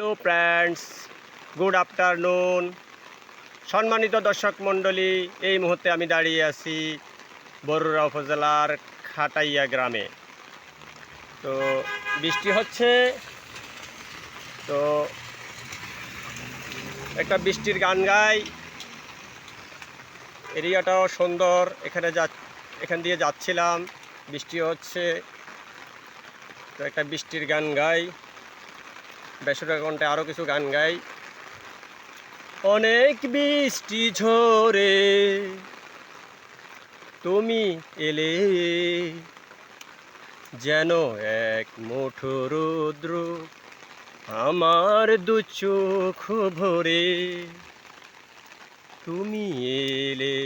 Hello friends, good afternoon. সম্মানিত দর্শক মণ্ডলী, এই মুহূর্তে আমি দাঁড়িয়ে আছি বরুড়া উপজেলার খাটাইয়া গ্রামে। তো বৃষ্টি হচ্ছে, তো একটা বৃষ্টির গান গাই। এরিয়াটাও সুন্দর, এখান দিয়ে যাচ্ছিলাম, বৃষ্টি হচ্ছে, তো একটা বৃষ্টির গান গাই। বেসুরা কণ্ঠে আরও কিছু গান গাই। অনেক বৃষ্টি ঝরে তুমি এলে, যেন এক মুঠো রৌদ্র আমার দু চোখ ভরে তুমি এলে।